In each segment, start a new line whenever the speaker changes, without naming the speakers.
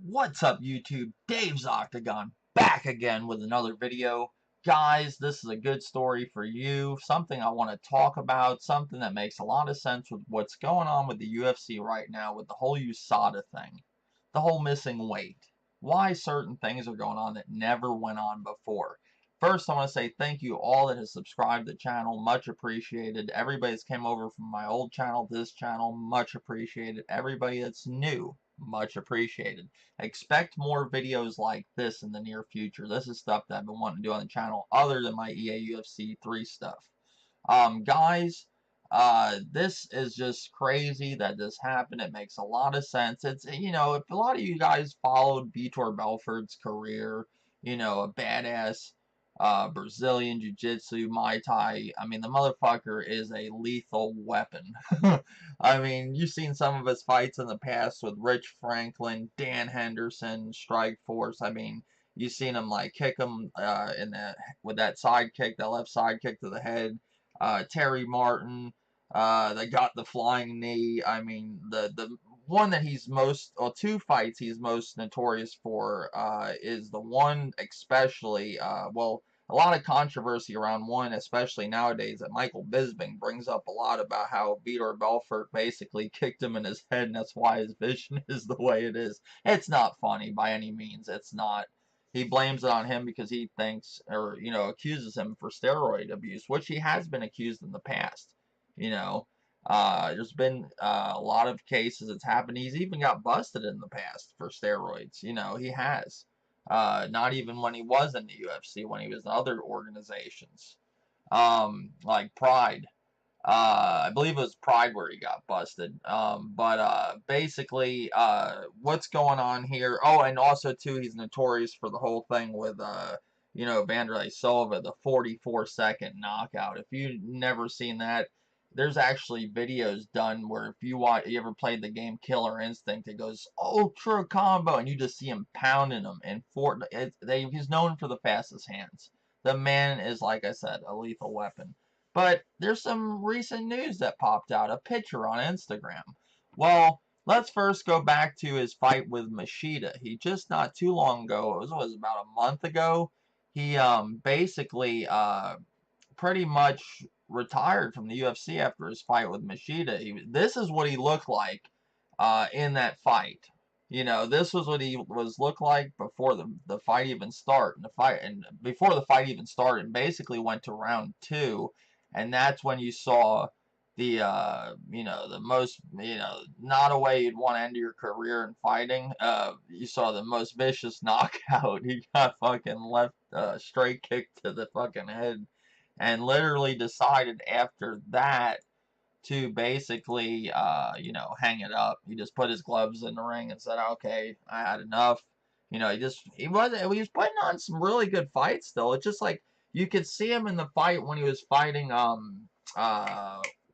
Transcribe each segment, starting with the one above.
What's up, YouTube? Dave's Octagon back again with another video. Guys, this is a good story for you. Something I want to talk about. Something that makes a lot of sense with what's going on with the UFC right now with the whole USADA thing. The whole missing weight. Why certain things are going on that never went on before. First, I want to say thank you all that has subscribed to the channel. Much appreciated. Everybody that's came over from my old channel to this channel, much appreciated. Everybody that's new, much appreciated. Expect more videos like this in the near future. This is stuff that I've been wanting to do on the channel other than my EA UFC 3 stuff. Guys, this is just crazy that this happened. It makes a lot of sense. It's, if a lot of you guys followed Vitor Belfort's career, a badass Brazilian Jiu-Jitsu, Muay Thai. I mean, the motherfucker is a lethal weapon. I mean, you've seen some of his fights in the past with Rich Franklin, Dan Henderson, Strike Force. I mean, you've seen him like kick him with that side kick, that left side kick to the head. Terry Martin, that got the flying knee. I mean, the one that he's most, or two fights he's most notorious for is the one especially, well, a lot of controversy around one, especially nowadays, that Michael Bisping brings up a lot about how Vitor Belfort basically kicked him in his head, and that's why his vision is the way it is. It's not funny by any means. It's not. He blames it on him because he thinks, or, accuses him for steroid abuse, which he has been accused in the past. You know, there's been a lot of cases it's happened. He's even got busted in the past for steroids. He has. Not even when he was in the UFC, when he was in other organizations, like Pride. I believe it was Pride where he got busted. But basically, what's going on here? Oh, and also too, he's notorious for the whole thing with Vanderlei Silva, the 44-second knockout. If you've never seen that, there's actually videos done where if you ever played the game Killer Instinct, it goes ultra combo, and you just see him pounding them. And he's known for the fastest hands. The man is, like I said, a lethal weapon. But there's some recent news that popped out, a picture on Instagram. Well, let's first go back to his fight with Machida. He just not too long ago, it was about a month ago, he basically pretty much retired from the UFC after his fight with Machida. This is what he looked like in that fight. This was what he looked like before the fight even started. And before the fight even started, basically went to round two, and that's when you saw the most, not a way you'd want to end your career in fighting. You saw the most vicious knockout. He got fucking left straight kick to the fucking head, and literally decided after that to basically, hang it up. He just put his gloves in the ring and said, "Okay, I had enough." He was putting on some really good fights still. It's just like you could see him in the fight when he was fighting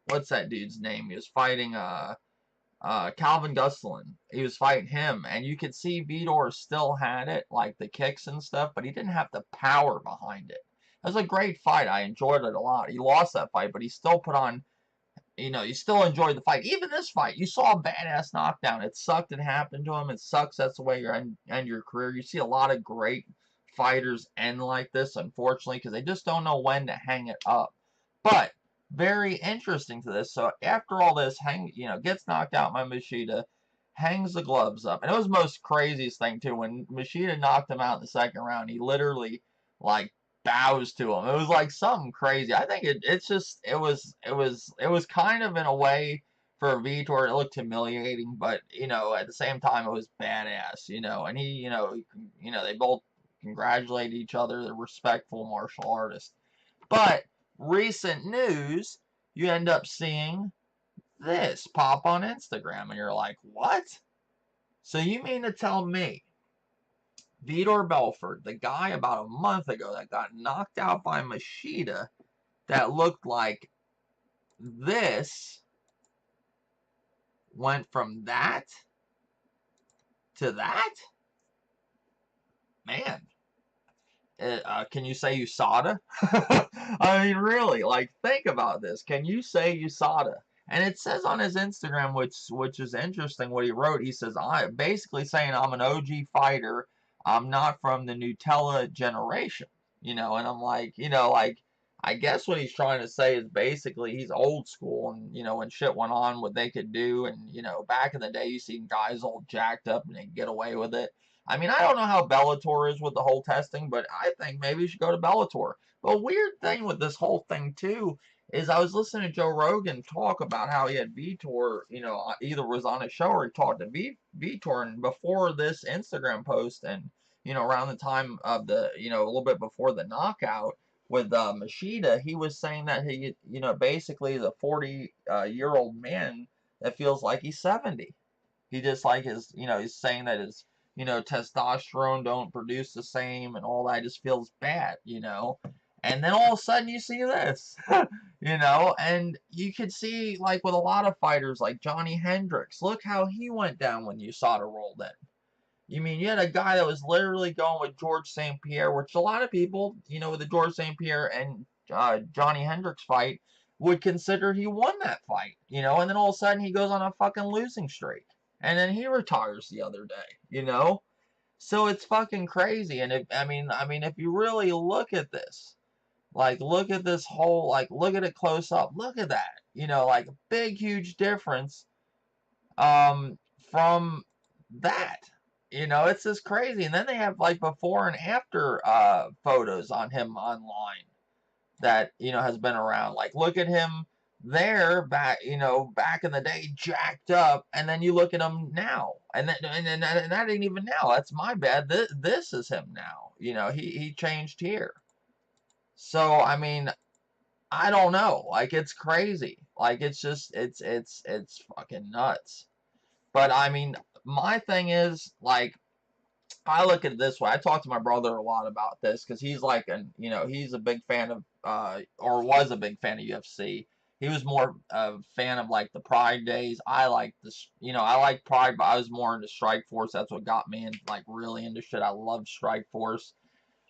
what's that dude's name? He was fighting Calvin Gustafson. He was fighting him, and you could see Vitor still had it, like the kicks and stuff, but he didn't have the power behind it. It was a great fight. I enjoyed it a lot. He lost that fight, but he still put on, you still enjoyed the fight. Even this fight, you saw a badass knockdown. It sucked it happened to him. It sucks that's the way you end your career. You see a lot of great fighters end like this, unfortunately, because they just don't know when to hang it up. But very interesting to this. So after all this, gets knocked out by Machida, hangs the gloves up, and it was the most craziest thing too. When Machida knocked him out in the second round, he literally like bows to him. It was like something crazy. I think it was kind of in a way for Vitor. It looked humiliating, but at the same time it was badass. And they both congratulated each other. They're respectful martial artists. But recent news, you end up seeing this pop on Instagram, and you're like, what? So you mean to tell me Vitor Belfort, the guy about a month ago that got knocked out by Machida, that looked like this, went from that to that? Man, can you say USADA? I mean, really, like, think about this. Can you say USADA? And it says on his Instagram, which is interesting what he wrote. He says, I basically saying I'm an OG fighter. I'm not from the Nutella generation, and I'm like, like I guess what he's trying to say is basically he's old school, and when shit went on, what they could do, and back in the day you seen guys all jacked up and they get away with it. I mean, I don't know how Bellator is with the whole testing, but I think maybe you should go to Bellator. But weird thing with this whole thing too is I was listening to Joe Rogan talk about how he had Vitor, either was on his show or he talked to Vitor, and before this Instagram post, and around the time of the, a little bit before the knockout with Machida, he was saying that he, basically is a 40-year-old man that feels like he's 70. He just like his, he's saying that his, testosterone don't produce the same and all that. Just feels bad. And then all of a sudden you see this, and you could see like with a lot of fighters like Johnny Hendricks, look how he went down when USADA rolled in. You mean you had a guy that was literally going with George St. Pierre, which a lot of people, with the George St. Pierre and Johnny Hendricks fight, would consider he won that fight, and then all of a sudden he goes on a fucking losing streak. And then he retires the other day. So it's fucking crazy. And if you really look at this, like look at this whole, like look at it close up, look at that, like a big huge difference from that. It's just crazy. And then they have like before and after photos on him online that has been around. Like look at him there back back in the day, jacked up, and then you look at him now, and that ain't even now. That's my bad. This is him now. He changed here. So I mean, I don't know. Like it's crazy. Like it's just it's fucking nuts. But I mean, my thing is like I look at it this way. I talk to my brother a lot about this because he's like he's a big fan of or was a big fan of UFC. He was more a fan of like the Pride days. I like this, I like Pride, but I was more into Strike Force. That's what got me in like really into shit. I love Strike Force.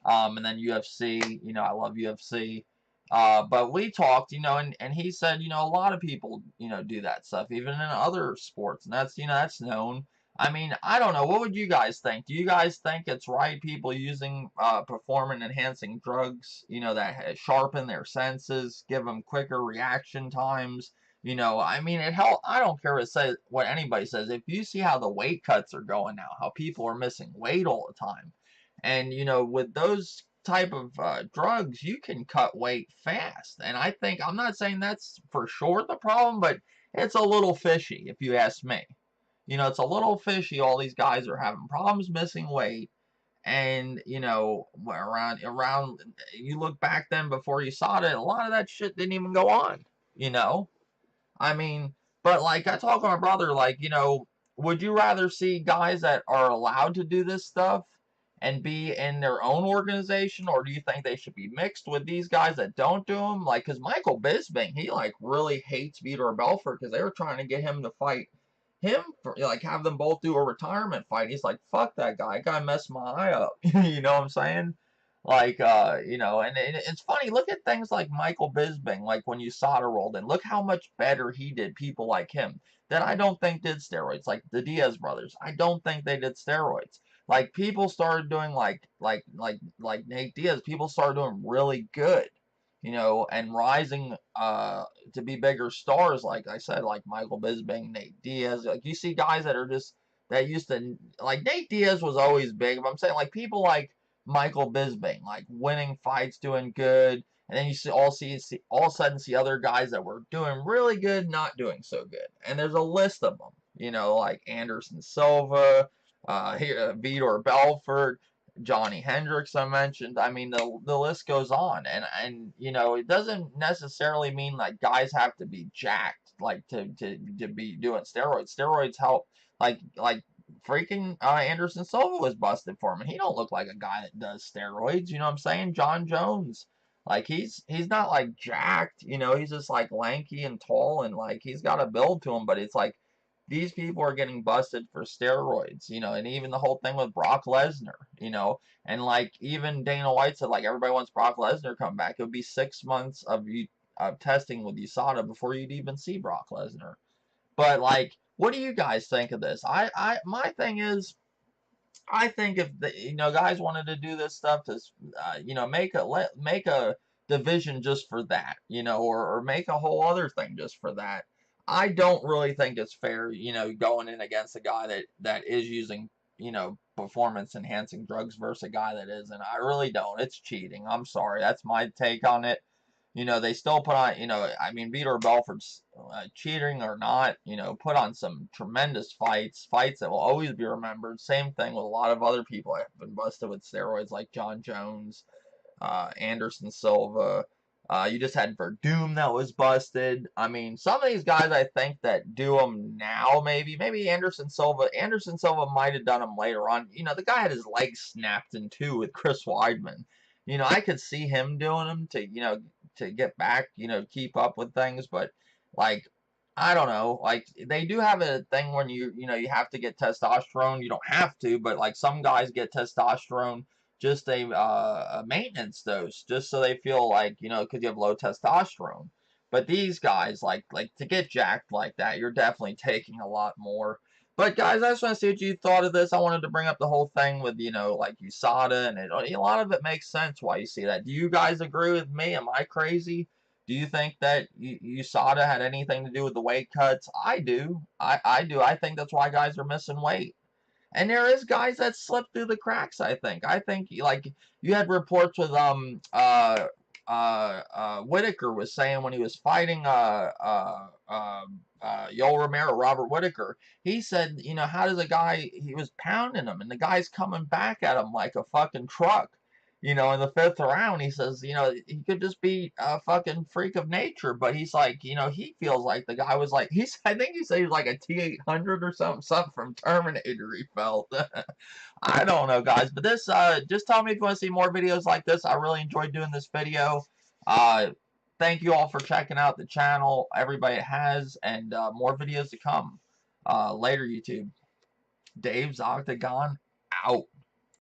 And then UFC, I love UFC. But we talked, and he said, a lot of people, do that stuff, even in other sports, and that's known. I mean, I don't know. What would you guys think? Do you guys think it's right people using performance enhancing drugs, that sharpen their senses, give them quicker reaction times? I mean, it help. I don't care what anybody says. If you see how the weight cuts are going now, how people are missing weight all the time, and with those type of drugs, you can cut weight fast. And I think, I'm not saying that's for sure the problem, but it's a little fishy if you ask me. It's a little fishy. All these guys are having problems missing weight, and around you look back then before you saw it, a lot of that shit didn't even go on. You know, I mean, but like I talk to my brother, like, would you rather see guys that are allowed to do this stuff and be in their own organization, or do you think they should be mixed with these guys that don't do them? Like, because Michael Bisping, he like really hates Vitor Belfort because they were trying to get him to fight him, for, like, have them both do a retirement fight. He's like, fuck that guy. That guy messed my eye up. You know what I'm saying? Like, and it's funny, look at things like Michael Bisping, like when USADA rolled in, look how much better he did people like him that I don't think did steroids, like the Diaz brothers. I don't think they did steroids. Like people started doing like Nate Diaz, people started doing really good, and rising to be bigger stars, like I said, like Michael Bisping, Nate Diaz. Like you see guys that are just that used to, like Nate Diaz was always big, but I'm saying like people like Michael Bisping, like winning fights, doing good, and then you see all of a sudden see other guys that were doing really good, not doing so good, and there's a list of them, like Anderson Silva, here Vitor Belfort, Johnny Hendricks I mentioned. I mean the list goes on, and it doesn't necessarily mean like guys have to be jacked like to be doing steroids. Steroids help, like freaking Anderson Silva was busted for him, and he don't look like a guy that does steroids. You know what I'm saying? John Jones, like he's not like jacked. He's just like lanky and tall, and like he's got a build to him. But it's like these people are getting busted for steroids. And even the whole thing with Brock Lesnar. And like even Dana White said, like everybody wants Brock Lesnar to come back. It would be 6 months of you testing with USADA before you'd even see Brock Lesnar. But like, what do you guys think of this? My thing is, I think if the, guys wanted to do this stuff to make a division just for that, or make a whole other thing just for that. I don't really think it's fair, going in against a guy that is using, performance enhancing drugs versus a guy that isn't. I really don't. It's cheating. I'm sorry. That's my take on it. They still put on, I mean, Vitor Belfort's cheating or not, put on some tremendous fights that will always be remembered. Same thing with a lot of other people that have been busted with steroids, like John Jones, Anderson Silva. You just had Verdum that was busted. I mean, some of these guys I think that do them now, maybe Anderson Silva. Anderson Silva might have done them later on. The guy had his legs snapped in two with Chris Weidman. I could see him doing them to get back, keep up with things, but like I don't know. Like they do have a thing when you have to get testosterone. You don't have to, but like some guys get testosterone just a maintenance dose, just so they feel like because you have low testosterone. But these guys like to get jacked like that, you're definitely taking a lot more. But guys, I just want to see what you thought of this. I wanted to bring up the whole thing with like USADA, and a lot of it makes sense why you see that. Do you guys agree with me? Am I crazy? Do you think that USADA had anything to do with the weight cuts? I do. I do. I think that's why guys are missing weight. And there is guys that slip through the cracks, I think. I think like you had reports with Whitaker was saying when he was fighting Yoel Romero, Robert Whitaker, he said, how does a guy, he was pounding him and the guy's coming back at him like a fucking truck. In the fifth round, he says, he could just be a fucking freak of nature, but he's like, he feels like the guy was like, I think he said he was like a T-800 or something from Terminator, he felt. I don't know, guys, but this, just tell me if you want to see more videos like this. I really enjoyed doing this video. Uh, Thank you all for checking out the channel. Everybody has, and more videos to come. Later, YouTube. Dave's Octagon, out.